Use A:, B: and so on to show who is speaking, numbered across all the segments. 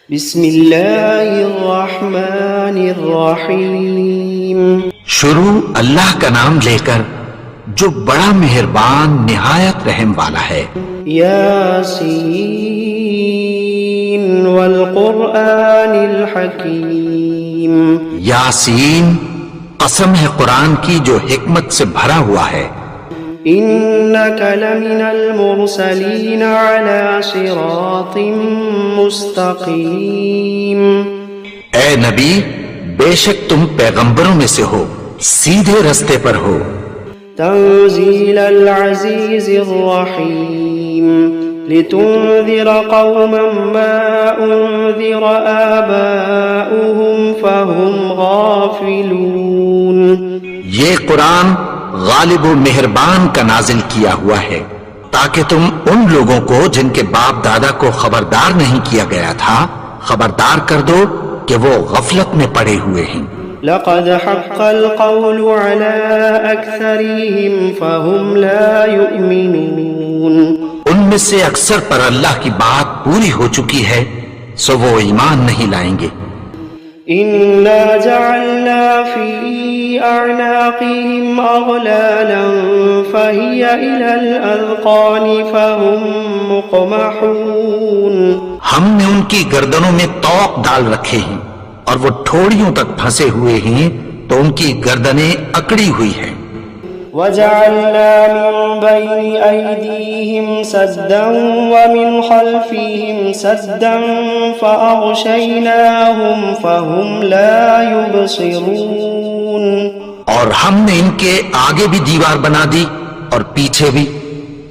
A: بسم اللہ الرحمن الرحیم.
B: شروع اللہ کا نام لے کر جو بڑا مہربان نہایت رحم والا ہے.
A: یاسین والقرآن الحکیم.
B: یاسین، قسم ہے قرآن کی جو حکمت سے بھرا ہوا ہے.
A: انک لمن المرسلین علی صراط مستقیم.
B: اے نبی، بے شک تم پیغمبروں میں سے ہو، سیدھے رستے پر ہو.
A: تنزیل العزیز الرحیم. لتنذر قوما ما انذر آباؤهم فهم غافلون.
B: یہ قرآن غالب و مہربان کا نازل کیا ہوا ہے تاکہ تم ان لوگوں کو جن کے باپ دادا کو خبردار نہیں کیا گیا تھا خبردار کر دو کہ وہ غفلت میں پڑے ہوئے ہیں.
A: لقد حق القول على أكثرهم فهم لا يؤمنون.
B: ان میں سے اکثر پر اللہ کی بات پوری ہو چکی ہے سو وہ ایمان نہیں لائیں گے.
A: إنا جعلنا في أعناقهم أغلالا فهي إلى الأذقان فهم مقمحون.
B: ہم نے ان کی گردنوں میں طوق ڈال رکھے ہیں اور وہ ٹھوڑیوں تک پھنسے ہوئے ہیں تو ان کی گردنیں اکڑی ہوئی ہیں.
A: وجعلنا من بين أيديهم سدا ومن خلفهم سدا فأغشيناهم فهم لا يبصرون.
B: اور ہم نے ان کے آگے بھی دیوار بنا دی اور پیچھے بھی،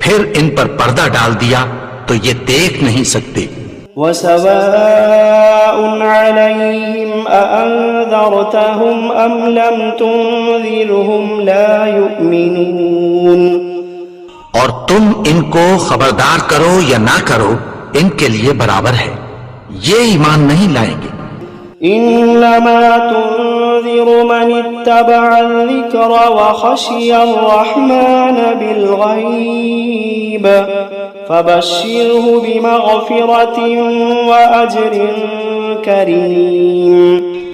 B: پھر ان پر پردہ ڈال دیا تو یہ دیکھ نہیں سکتے.
A: وسواء عليهم أأنذرتهم أم لم تنذرهم لا يؤمنون.
B: اور تم ان کو خبردار کرو یا نہ کرو ان کے لیے برابر ہے، یہ ایمان نہیں لائیں گے.
A: إنما تنذر من اتبع الذكر وخشي الرحمن بالغيب فبشره بمغفرة وأجر كريم.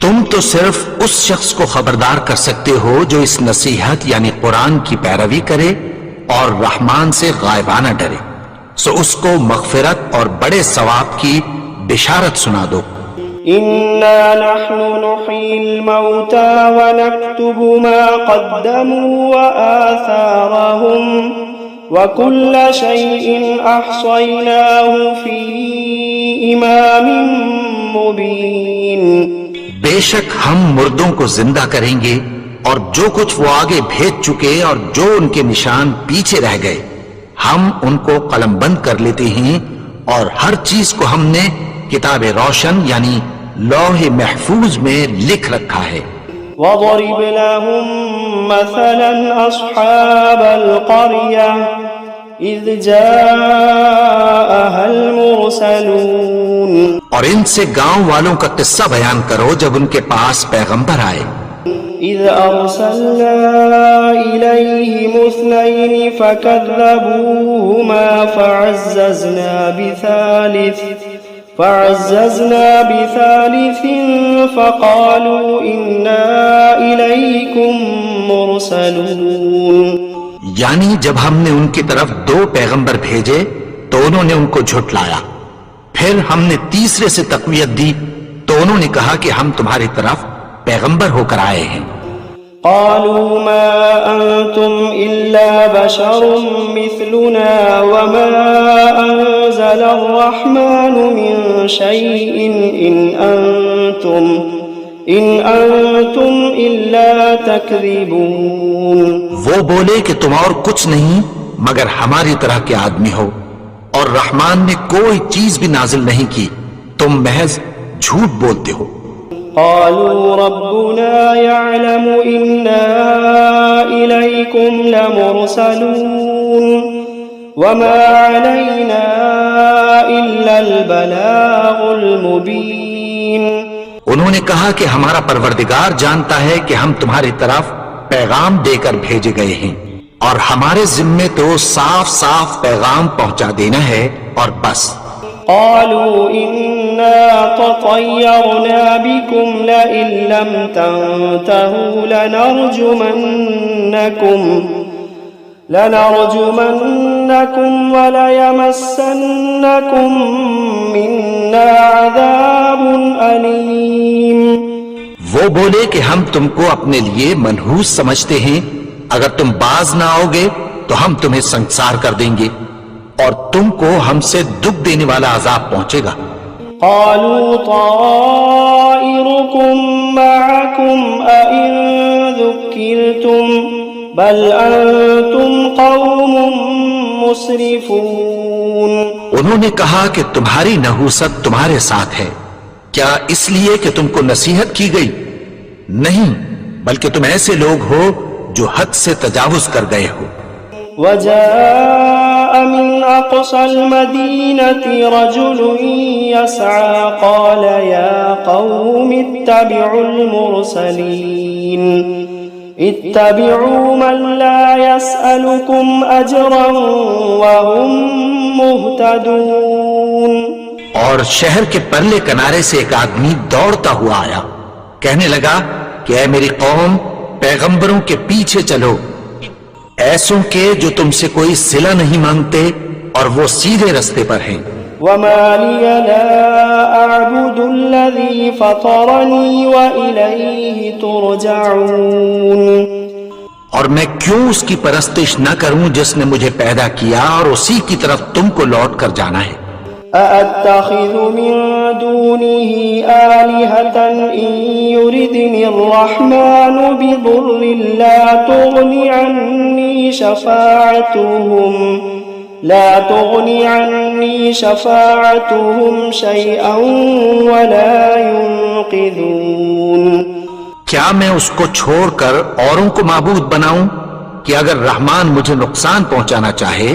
B: تم تو صرف اس شخص کو خبردار کر سکتے ہو جو اس نصیحت یعنی قرآن کی پیروی کرے اور رحمان سے غائبانہ ڈرے، سو اس کو مغفرت اور بڑے ثواب کی بشارت سنا دو.
A: إنا نحن نحيي الموتى ونكتب ما قدموا وآثارهم وكل شيء أحصيناه في إمام مبين.
B: بے شک ہم مردوں کو زندہ کریں گے اور جو کچھ وہ آگے بھیج چکے اور جو ان کے نشان پیچھے رہ گئے ہم ان کو قلم بند کر لیتے ہیں اور ہر چیز کو ہم نے کتاب روشن یعنی لوح محفوظ میں لکھ رکھا ہے.
A: وَضَرِبْ لَهُمْ مَثَلًا أَصْحَابَ الْقَرْيَةِ إِذْ جَاءَهَا الْمُرْسَلُونَ.
B: اور ان سے گاؤں والوں کا قصہ بیان کرو جب ان کے پاس پیغمبر آئے.
A: إِذْ أَرْسَلْنَا إِلَيْهِمُ اثْنَيْنِ فَكَذَّبُوهُمَا فعززنا بثالث فقالوا إنا إليكم مرسلون.
B: یعنی جب ہم نے ان کی طرف 2 پیغمبر بھیجے تو انہوں نے ان کو جھٹلایا، پھر ہم نے تیسرے سے تقویت دی تو انہوں نے کہا کہ ہم تمہاری طرف پیغمبر ہو کر آئے ہیں.
A: قالوا ما أنتم إلا بشر مثلنا وما أنزل الرحمن من شيء إن أنتم إلا تكذبون.
B: وہ بولے کہ تم اور کچھ نہیں مگر ہماری طرح کے آدمی ہو اور رحمان نے کوئی چیز بھی نازل نہیں کی، تم محض جھوٹ بولتے ہو.
A: قالوا ربنا يعلم إنا إليكم لمرسلون وما علينا إلا البلاغ المبين.
B: انہوں نے کہا کہ ہمارا پروردگار جانتا ہے کہ ہم تمہاری طرف پیغام دے کر بھیجے گئے ہیں اور ہمارے ذمے تو صاف صاف پیغام پہنچا دینا ہے اور بس.
A: قالوا إنا لطيرنا بكم لئن لم تنتهوا لنرجمنكم وليمسنكم منا عذاب أليم.
B: وہ بولے کہ ہم تم کو اپنے لیے منحوس سمجھتے ہیں، اگر تم باز نہ آؤ گے تو ہم تمہیں سنسار کر دیں گے اور تم کو ہم سے دکھ دینے والا عذاب پہنچے گا.
A: قالوا طائركم معكم أئن ذكرتم بل أنتم قوم مسرفون.
B: انہوں نے کہا کہ تمہاری نحوست تمہارے ساتھ ہے، کیا اس لیے کہ تم کو نصیحت کی گئی؟ نہیں، بلکہ تم ایسے لوگ ہو جو حد سے تجاوز کر گئے ہو.
A: وجاء من أقصى المدينة رجل يسعى قال يا قوم اتبعوا المرسلين اتبعوا من لا يسألكم أجرا وهم مهتدون.
B: اور شہر کے پرلے کنارے سے ایک آدمی دوڑتا ہوا آیا، کہنے لگا کہ اے میری قوم، پیغمبروں کے پیچھے چلو، ایسوں کے جو تم سے کوئی صلہ نہیں مانگتے اور وہ سیدھے رستے پر ہیں.
A: وما لي لا أعبد الذي فطرني وإليه ترجعون.
B: اور میں کیوں اس کی پرستش نہ کروں جس نے مجھے پیدا کیا اور اسی کی طرف تم کو لوٹ کر جانا ہے.
A: أأتخذ من دونه آلهة إن يردني الرحمن بضر لا تغني عني شفاعتهم شيئا ولا ينقذون.
B: کیا میں اس کو چھوڑ کر اوروں کو معبود بناؤں کہ اگر رحمان مجھے نقصان پہنچانا چاہے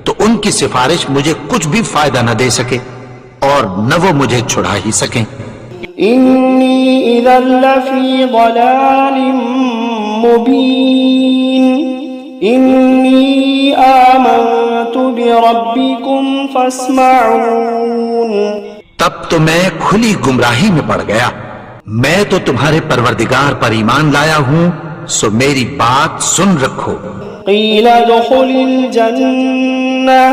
B: تو ان کی سفارش مجھے کچھ بھی فائدہ نہ دے سکے اور نہ وہ مجھے چھڑا ہی سکیں.
A: انی اذا لفی ضلال مبین انی آمنت بربکم فاسمعون.
B: تب تو میں کھلی گمراہی میں پڑ گیا. میں تو تمہارے پروردگار پر ایمان لایا ہوں، سو میری بات سن رکھو.
A: قیل ادخل الجنة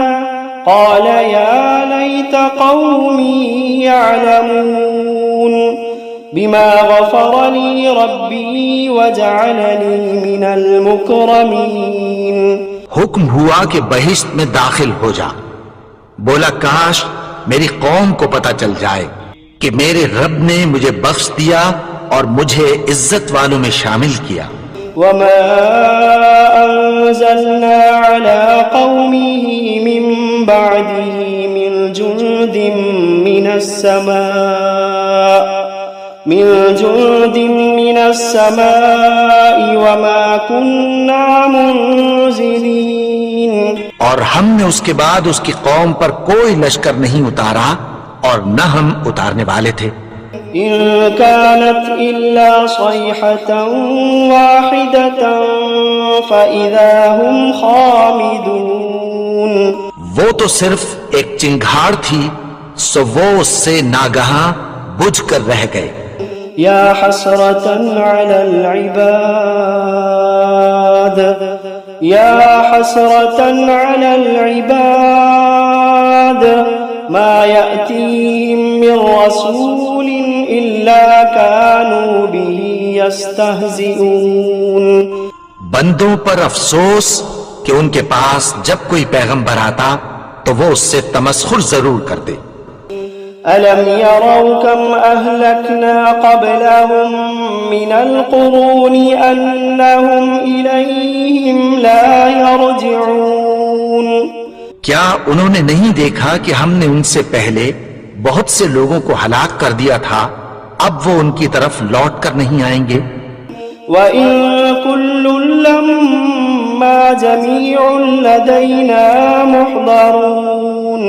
A: قال يا ليت قومي يعلمون بما غفر لي ربي وجعلني من المكرمين.
B: حکم ہوا کہ بہشت میں داخل ہو جا. بولا کاش میری قوم کو پتہ چل جائے کہ میرے رب نے مجھے بخش دیا اور مجھے عزت والوں میں شامل کیا.
A: وما أنزلنا على قومه من بعده من جند من السماء وما كنا منزلين.
B: اور ہم نے اس کے بعد اس کی قوم پر کوئی لشکر نہیں اتارا اور نہ ہم اتارنے والے تھے.
A: إن كانت إلا صيحة واحدة فإذا هم خامدون.
B: وہ تو صرف ایک چنگھاڑ تھی، سو وہ اس سے ناگہاں بجھ کر رہ گئے.
A: يا حسرة على العباد يا حسرة على العباد ما يأتيهم من رسول إلا كانوا به يستهزئون.
B: بندوں پر افسوس کہ ان کے پاس جب کوئی پیغمبر آتا تو وہ اس سے تمسخر ضرور کرتے.
A: ألم يروا كم أهلكنا قبلهم من القرون أنهم إليهم لا يرجعون.
B: کیا انہوں نے نہیں دیکھا کہ ہم نے ان سے پہلے بہت سے لوگوں کو ہلاک کر دیا تھا، اب وہ ان کی طرف لوٹ کر نہیں آئیں گے.
A: وَإِن كُلٌّ لَّمَّا جَمِيعٌ لَّدَيْنَا مُحْضَرُونَ.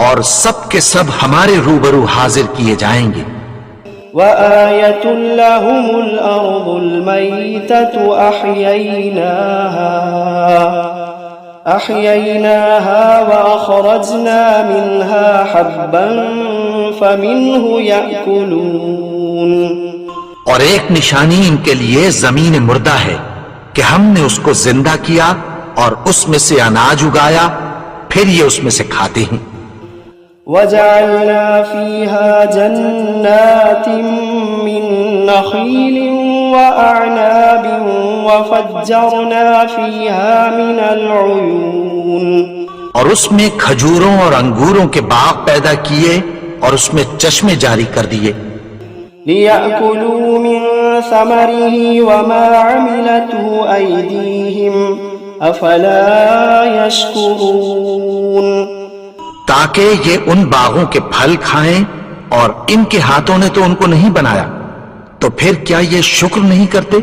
B: اور سب کے سب ہمارے روبرو حاضر کیے جائیں گے.
A: وَآيَةٌ لَّهُمُ الْأَرْضُ الْمَيْتَةُ أَحْيَيْنَاهَا وَأَخْرَجْنَا مِنْهَا حَبًّا فمنه يأكلون
B: اور ایک نشانی ان کے لیے زمین مردہ ہے کہ ہم نے اس کو زندہ کیا اور اس میں سے اناج اگایا، پھر یہ اس میں سے کھاتے ہیں۔
A: وجعلنا فيها جنات من نخيل وأعناب وفجرنا فيها من العيون،
B: اور اس میں کھجوروں اور انگوروں کے باغ پیدا کیے اور اس میں چشمے جاری کر دیے،
A: ليأكلوا من ثمره وما عملته أيديهم أفلا يشكرون،
B: تاکہ یہ ان باغوں کے پھل کھائیں، اور ان کے ہاتھوں نے تو ان کو نہیں بنایا، تو پھر کیا یہ شکر نہیں کرتے؟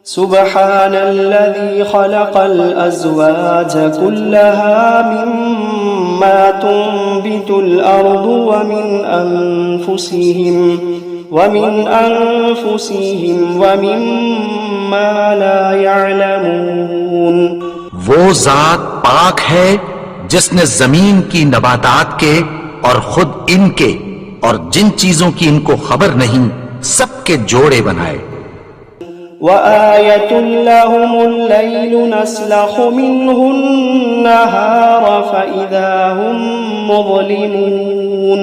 A: سبحان الذي خلق الأزواج كلها مما تنبت الأرض ومن أنفسهم ومما لا يعلمون،
B: وہ ذات پاک ہے جس نے زمین کی نباتات کے اور خود ان کے اور جن چیزوں کی ان کو خبر نہیں سب کے جوڑے بنائے۔
A: وآية لهم الليل نسلخ منه النهار فإذا هم مظلمون،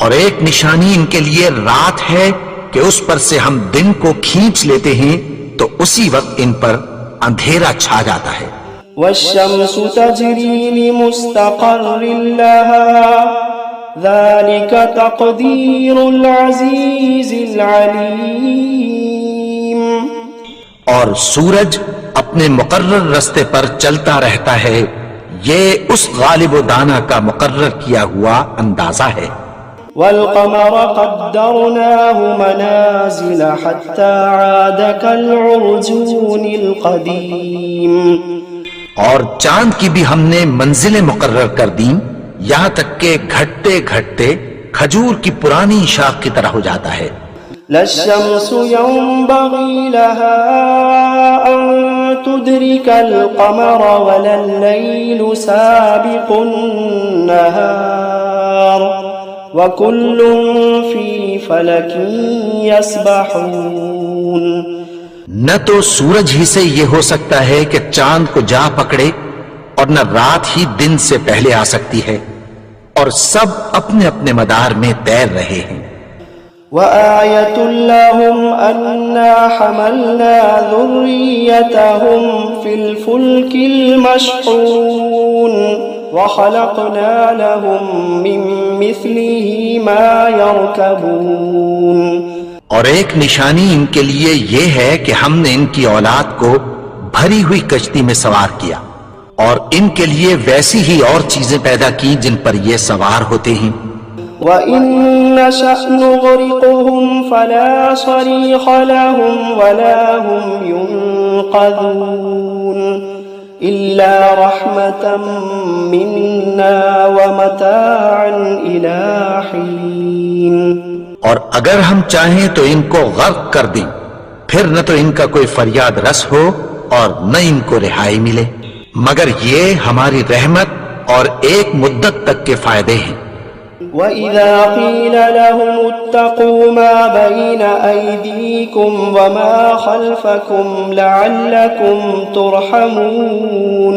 B: اور ایک نشانی ان کے لیے رات ہے کہ اس پر سے ہم دن کو کھینچ لیتے ہیں تو اسی وقت ان پر اندھیرا چھا جاتا ہے۔
A: والشمس تجري لمستقر لها ذلك تقدير العزيز العليم،
B: اور سورج اپنے مقرر رستے پر چلتا رہتا ہے، یہ اس غالب و دانا کا مقرر کیا ہوا اندازہ ہے۔
A: والقمر قدرناه منازل حتى عاد كالعرجون القديم،
B: اور چاند کی بھی ہم نے منزلیں مقرر کر دیں یہاں تک کہ گھٹتے گھٹتے کھجور کی پرانی شاخ کی طرح ہو جاتا ہے۔
A: لا الشمس ينبغي لها أن تدرك القمر ولا الليل سابق النهار وكل في فلك يسبحون،
B: نہ تو سورج ہی سے یہ ہو سکتا ہے کہ چاند کو جا پکڑے، اور نہ رات ہی دن سے پہلے آ سکتی ہے، اور سب اپنے اپنے مدار میں تیر رہے ہیں۔
A: وآية لهم أنا حملنا ذريتهم في الفلك المشحون وخلقنا لهم من مثله ما يركبون،
B: اور ایک نشانی ان کے لیے یہ ہے کہ ہم نے ان کی اولاد کو بھری ہوئی کشتی میں سوار کیا، اور ان کے لیے ویسی ہی اور چیزیں پیدا کی جن پر یہ سوار ہوتے ہیں۔
A: وَإِن نَّشَأْ نُغْرِقْهُمْ فَلَا صَرِيخَ لَهُمْ وَلَا هُمْ يُنقَذُونَ إِلَّا رَحْمَةً مِّنَّا وَمَتَاعًا إِلَىٰ حِينٍ،
B: اور اگر ہم چاہیں تو ان کو غرق کر دیں، پھر نہ تو ان کا کوئی فریاد رس ہو اور نہ ان کو رہائی ملے، مگر یہ ہماری رحمت اور ایک مدت تک کے فائدے ہیں۔
A: وَإِذَا قِيلَ لَهُمُ اتَّقُوا مَا بَيْنَ أَيْدِيكُمْ وَمَا خَلْفَكُمْ لَعَلَّكُمْ تُرْحَمُونَ،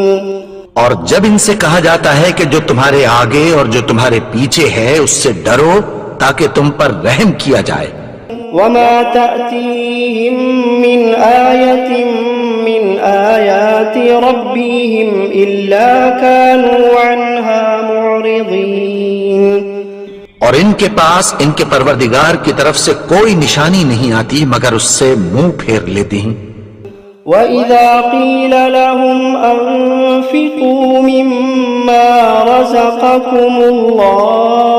B: اور جب ان سے کہا جاتا ہے کہ جو تمہارے آگے اور جو تمہارے پیچھے ہے اس سے ڈرو تاکہ تم پر رحم کیا جائے۔
A: وَمَا تَأْتِيهِم مِّنْ آيَةٍ مِّنْ آيَاتِ رَبِّهِمْ إِلَّا كَانُوا عَنْهَا مُعْرِضِينَ،
B: اور ان کے پاس ان کے پروردگار کی طرف سے کوئی نشانی نہیں آتی مگر اس سے منہ پھیر لیتے ہیں۔
A: وَإِذَا قِيلَ لَهُمْ أَنفِقُوا مِمَّا رَزَقَكُمُ اللَّهُ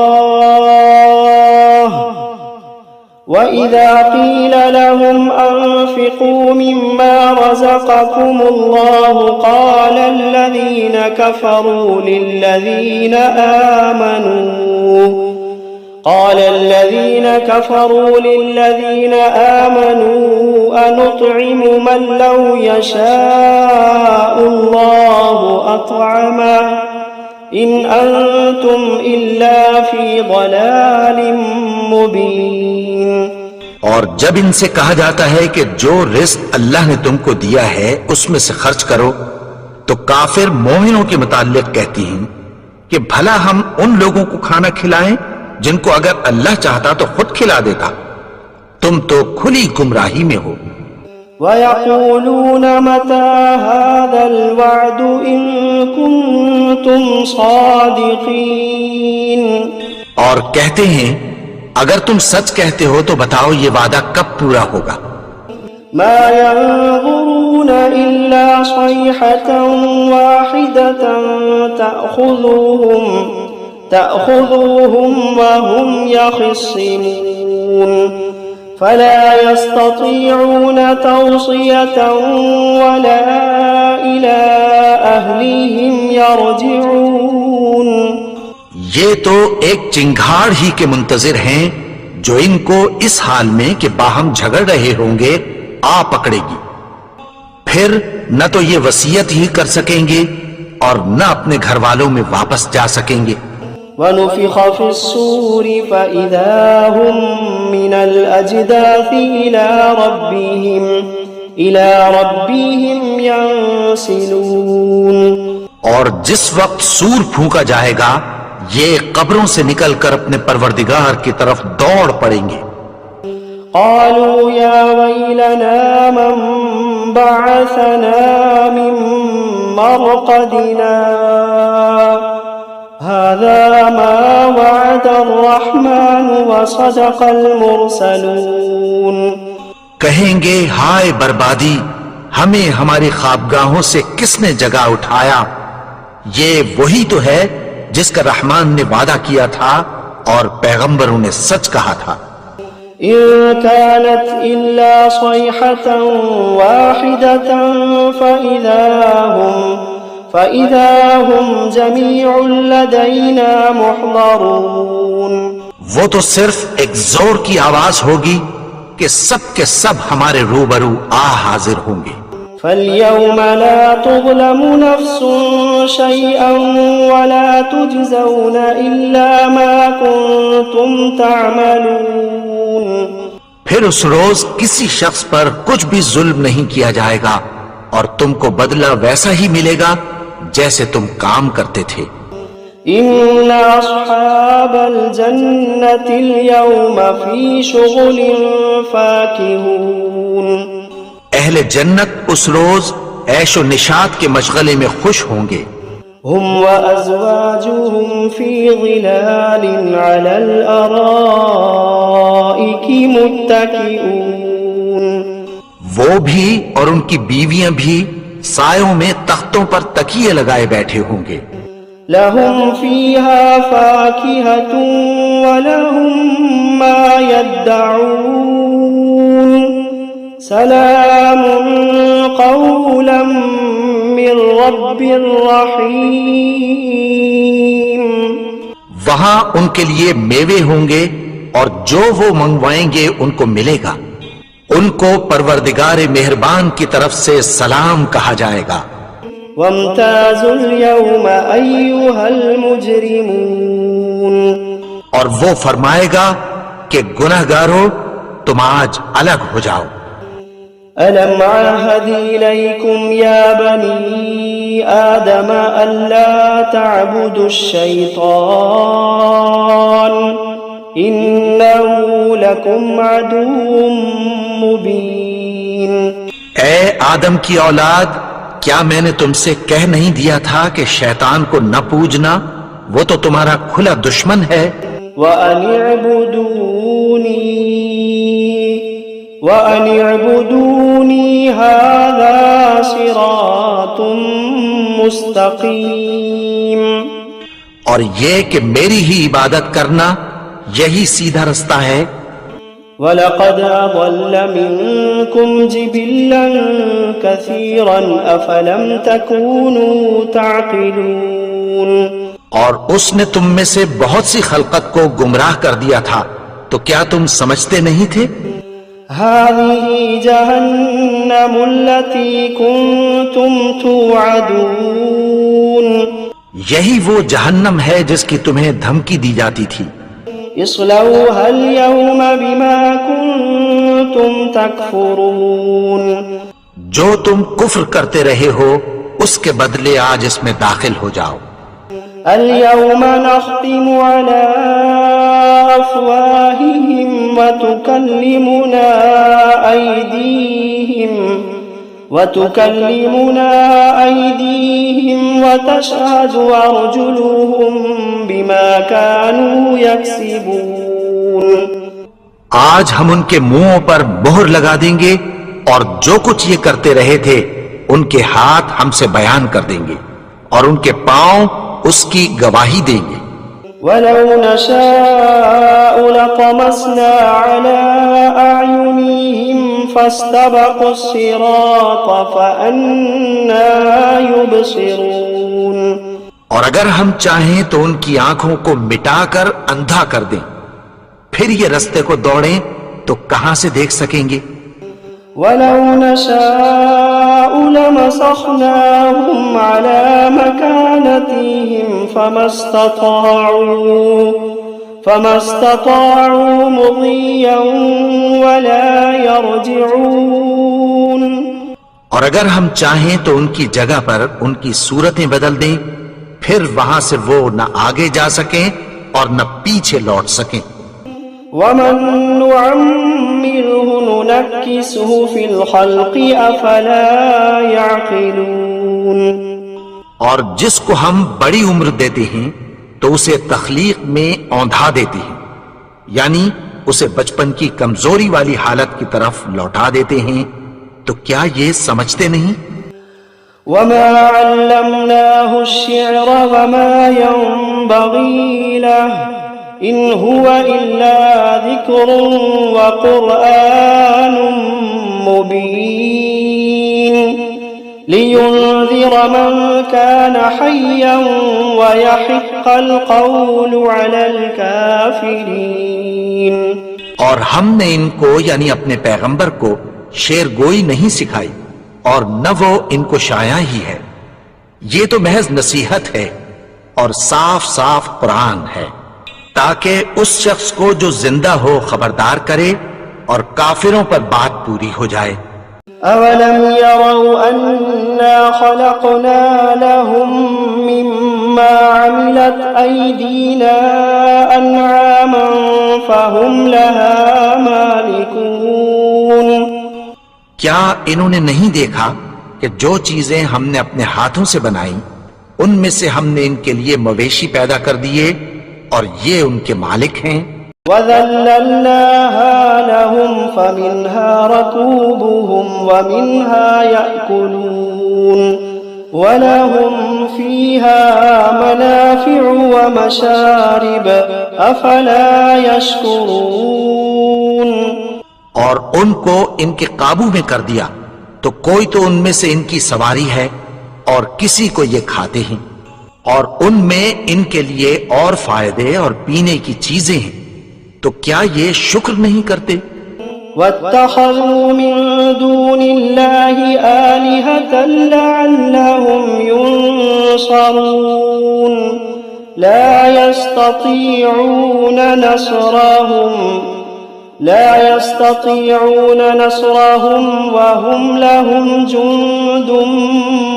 A: وَإِذَا قِيلَ لَهُمْ أَنفِقُوا مِمَّا رَزَقَكُمُ اللَّهُ قَالَ الَّذِينَ كَفَرُوا لِلَّذِينَ آمَنُوا أَنُطْعِمُ مَن لَّوْ يَشَاءُ اللَّهُ أَطْعَمَهُ إن أنتم إلا في ضلال مبين.
B: اور جب ان سے کہا جاتا ہے کہ جو رزق اللہ نے تم کو دیا ہے اس میں سے خرچ کرو، تو کافر مومنوں کے متعلق کہتی ہیں کہ بھلا ہم ان لوگوں کو کھانا کھلائیں جن کو اگر اللہ چاہتا تو خود کھلا دیتا، تم تو کھلی گمراہی میں ہو.
A: وَيَقُولُونَ مَتَى هَذَا الْوَعْدُ إِن كُنتُمْ صَادِقِينَ.
B: اور کہتے ہیں اگر تم سچ کہتے ہو تو بتاؤ یہ وعدہ کب پورا ہوگا.
A: ما ينظرون إلا صيحة واحدة تأخذوهم وهم يخصمون فلا يستطيعون توصية ولا إلى أهلهم يرجعون.
B: یہ تو ایک چنگھاڑ ہی کے منتظر ہیں جو ان کو اس حال میں کہ باہم جھگڑ رہے ہوں گے آ پکڑے گی، پھر نہ تو یہ وصیت ہی کر سکیں گے اور نہ اپنے گھر والوں میں واپس جا سکیں گے.
A: وَنُفِخَ فِي الصُّورِ فَإِذَا هُم مِّنَ الْأَجْدَاثِ إِلَى رَبِّهِمْ يَنسِلُونَ.
B: اور جس وقت سور پھونکا جائے گا یہ قبروں سے نکل کر اپنے پروردگار کی طرف دوڑ پڑیں گے.
A: قالوا يا ويلنا من بعثنا من مرقدنا هذا ما وعد الرحمن وصدق المرسلون.
B: کہیں گے ہائے بربادی، ہمیں ہماری خوابگاہوں سے کس نے جگا اٹھایا، یہ وہی تو ہے جس کا رحمان نے وعدہ کیا تھا اور پیغمبروں نے سچ کہا تھا.
A: إن كانت إلا صيحة واحدة فإذا هم جميع لدينا محضرون.
B: وہ تو صرف ایک زور کی آواز ہوگی کہ سب کے سب ہمارے روبرو حاضر ہوں گے.
A: فاليوم لا تظلم نفس شيئا ولا تجزون إلا ما كنتم تعملون.
B: پھر اس روز کسی شخص پر کچھ بھی ظلم نہیں کیا جائے گا اور تم کو بدلہ ویسا ہی ملے گا جیسے تم کام کرتے تھے.
A: إن أصحاب الجنة اليوم في شغل فاكهون.
B: اہل جنت اس روز عیش و نشاط کے مشغلے میں خوش ہوں گے.
A: هم وأزواجهم في ظلال على الأرائك متكئون.
B: وہ بھی اور ان کی بیویاں بھی سایوں میں تختوں پر تکیے لگائے بیٹھے ہوں گے.
A: لهم فيها فاكهة ولهم ما يدعون سلام قولا من رب رحيم.
B: وہاں ان کے لیے میوے ہوں گے اور جو وہ منگوائیں گے ان کو ملے گا. ان کو پروردگار مہربان کی طرف سے سلام کہا جائے گا.
A: وامتازوا اليوم أيها المجرمون.
B: اور وہ فرمائے گا کہ گنہگارو تم آج الگ ہو جاؤ.
A: ألم عهد إليكم يا بني آدم ألا تعبدوا الشيطان إنه لكم عدو مبين.
B: اے آدم کی اولاد، کیا میں نے تم سے کہہ نہیں دیا تھا کہ شیطان کو نہ پوجنا، وہ تو تمہارا کھلا دشمن ہے. وَأَنِ اعْبُدُونِي هَذَا صِرَاطٌ مُسْتَقِيمٌ. اور یہ کہ میری ہی عبادت کرنا یہی سیدھا رستہ ہے.
A: وَلَقَدْ أَضَلَّ مِنْكُمْ جِبِلًّا كَثِيرًا أَفَلَمْ تَكُونُوا تَعْقِلُونَ. اور اس نے تم میں سے بہت سی خلقت کو گمراہ کر دیا تھا، تو کیا تم سمجھتے نہیں تھے؟ هذه جهنم التي كنتم توعدون.
B: یہی وہ جہنم ہے جس کی تمہیں دھمکی دی جاتی تھی.
A: اصلوها اليوم بما كنتم تكفرون.
B: جو تم کفر کرتے رہے ہو اس کے بدلے آج اس میں داخل ہو جاؤ.
A: اليوم نختم على أفواههم وتكلمنا أيديهم وتشهد أرجلهم بما كانوا يكسبون.
B: آج ہم ان کے منہوں پر مہر لگا دیں گے اور جو کچھ یہ کرتے رہے تھے ان کے ہاتھ ہم سے بیان کر دیں گے اور ان کے پاؤں اس کی گواہی دیں گے.
A: وَلَوْ نَشَاءُ لَطَمَسْنَا عَلَىٰ أَعْيُنِهِمْ فَاسْتَبَقُوا الصِّرَاطَ فَأَنَّىٰ يُبْصِرُونَ.
B: اور اگر ہم چاہیں تو ان کی آنکھوں کو مٹا کر اندھا کر دیں، پھر یہ رستے کو دوڑیں تو کہاں سے دیکھ سکیں گے.
A: وَلَوْ نَشَاءُ لَمَسَخْنَاهُمْ عَلَىٰ مَكَانَتِهِمْ فَمَا اسْتَطَاعُوا مُضِيًّا وَلَا يَرْجِعُونَ.
B: اور اگر ہم چاہیں تو ان کی جگہ پر ان کی صورتیں بدل دیں، پھر وہاں سے وہ نہ آگے جا سکیں اور نہ پیچھے لوٹ سکیں.
A: وَمَن نُّعَمِّرْهُ نُنَكِّسْهُ فِي الْخَلْقِ أَفَلَا يَعْقِلُونَ.
B: اور جس کو ہم بڑی عمر دیتے ہیں تو اسے تخلیق میں اوندھا دیتے ہیں، یعنی اسے بچپن کی کمزوری والی حالت کی طرف لوٹا دیتے ہیں. تو کیا یہ سمجھتے نہیں؟
A: وَمَا عَلَّمْنَاهُ الشِّعْرَ وَمَا يَنبَغِي لَهُ إِنْ هُوَ إِلَّا ذِكْرٌ وَقُرْآنٌ مُبِينٌ لِيُنذِرَ مَنْ كَانَ حَيًّا وَيَحِقَّ الْقَوْلُ عَلَى الْكَافِرِينَ.
B: اور ہم نے ان کو یعنی اپنے پیغمبر کو شعر گوئی نہیں سکھائی اور نہ وہ ان کو شاعر ہی ہے. یہ تو محض نصیحت ہے اور صاف صاف قرآن ہے تاکہ اس شخص کو جو زندہ ہو خبردار کرے اور کافروں پر بات پوری ہو جائے.
A: أَوَلَمْ يَرَوْا أَنَّا خَلَقْنَا لَهُم مِّمَّا عَمِلَتْ أَيْدِينَا أَنْعَامًا فَهُمْ لَهَا مَالِكُونَ.
B: کیا انہوں نے نہیں دیکھا کہ جو چیزیں ہم نے اپنے ہاتھوں سے بنائیں ان میں سے ہم نے ان کے لیے مویشی پیدا کر دیے اور یہ ان کے مالک ہیں.
A: وَذَلَّلْنَاهَا لَهُمْ فَمِنْهَا رَكُوبُهُمْ وَمِنْهَا يَأْكُلُونَ وَلَهُمْ فِيهَا مَنَافِعُ وَمَشَارِبُ أَفَلَا يَشْكُرُونَ.
B: اور ان کو ان کے قابو میں کر دیا تو کوئی تو ان میں سے ان کی سواری ہے اور کسی کو یہ کھاتے ہیں، اور ان میں ان کے لیے اور فائدے اور پینے کی چیزیں ہیں، تو کیا یہ شکر نہیں کرتے؟
A: وَاتَّخَذُوا مِن دُونِ اللَّهِ آلِهَةً لَعَلَّهُمْ يُنصَرُونَ لَا يَسْتَطِيعُونَ نَصْرَهُمْ وَهُمْ لَهُمْ جُندٌ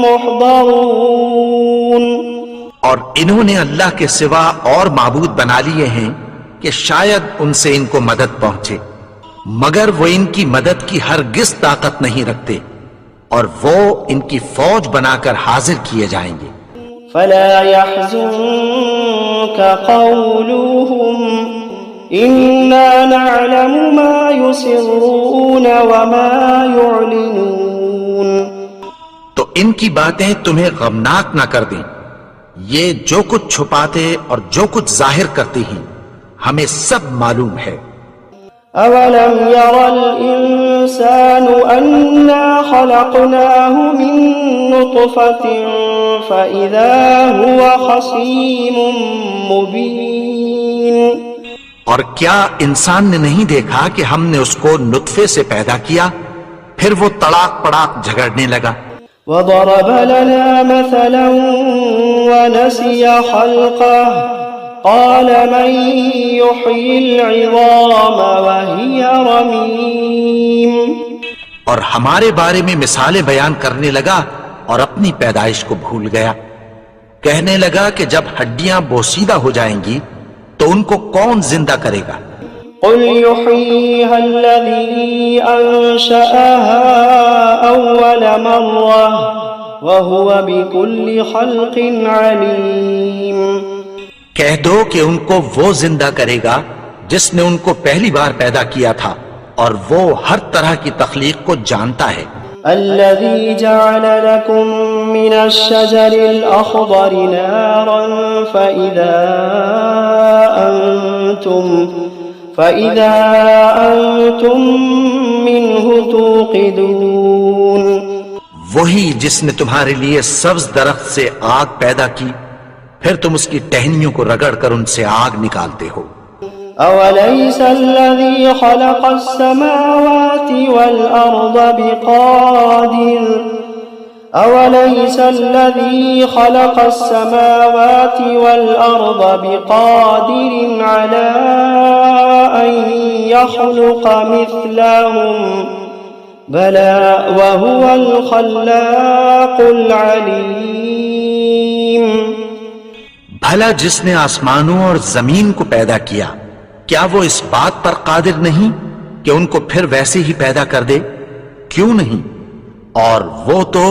A: مُحْضَرُونَ.
B: اور انہوں نے اللہ کے سوا اور معبود بنا لیے ہیں کہ شاید ان سے ان کو مدد پہنچے، مگر وہ ان کی مدد کی ہرگز طاقت نہیں رکھتے اور وہ ان کی فوج بنا کر حاضر کیے جائیں گے.
A: فَلَا يَحْزُنكَ قَوْلُهُمْ إِنَّا نَعْلَمُ مَا يُسِرُّونَ وَمَا يُعْلِنُونَ.
B: تو ان کی باتیں تمہیں غمناک نہ کر دیں، یہ جو کچھ چھپاتے اور جو کچھ ظاہر کرتے ہیں ہمیں سب معلوم ہے.
A: أَوَلَمْ يَرَ الْإِنسَانُ أَنَّا خَلَقْنَاهُ مِن نُّطْفَةٍ فَإِذَا هُوَ خَصِيمٌ مُّبِينٌ.
B: اور کیا انسان نے نہیں دیکھا کہ ہم نے اس کو نطفے سے پیدا کیا پھر وہ تڑاک پڑاک جھگڑنے لگا.
A: وَضَرَبَ لَنَا مَثَلًا ونسي خلقه قال من يحيي العظام وهي رميم.
B: اور ہمارے بارے میں مثالیں بیان کرنے لگا اور اپنی پیدائش کو بھول گیا. کہنے لگا کہ جب ہڈیاں بوسیدہ ہو جائیں گی تو ان کو کون زندہ کرے گا؟
A: قل يحييها الذي أنشأها أول مرة وهو بكل خلق عليم.
B: کہہ دو کہ ان کو وہ زندہ کرے گا جس نے ان کو پہلی بار پیدا کیا تھا اور وہ ہر طرح کی تخلیق کو جانتا ہے.
A: الذي جعل لكم من الشجر الأخضر نارا فإذا أنتم منه توقدون.
B: وہی جس نے تمہارے لیے سبز درخت سے آگ پیدا کی پھر تم اس کی ٹہنیوں کو رگڑ کر ان سے آگ نکالتے ہو.
A: أوليس الذي خلق السماوات والأرض بقادر على أن يخلق مثلهم بلى وهو الخلاق العليم.
B: بھلا جس نے آسمانوں اور زمین کو پیدا کیا کیا وہ اس بات پر قادر نہیں کہ ان کو پھر ویسے ہی پیدا کر دے؟ کیوں نہیں؟ اور وہ تو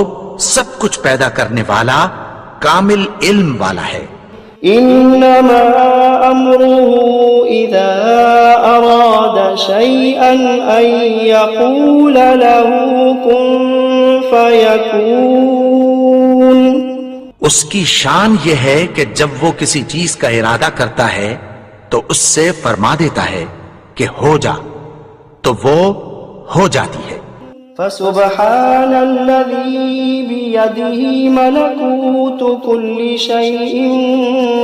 B: سب کچھ پیدا کرنے والا کامل علم والا ہے.
A: انما امره اذا اراد شيئا ان يقول له كن فيكون.
B: اس کی شان یہ ہے کہ جب وہ کسی چیز کا ارادہ کرتا ہے تو اس سے فرما دیتا ہے کہ ہو جا تو وہ ہو جاتی ہے.
A: فسبحان الذي بيده ملكوت كل شيء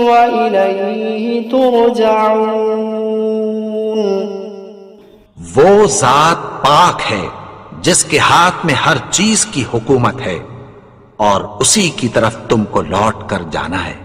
A: وإليه ترجعون.
B: وہ ذات پاک ہے جس کے ہاتھ میں ہر چیز کی حکومت ہے اور اسی کی طرف تم کو لوٹ کر جانا ہے.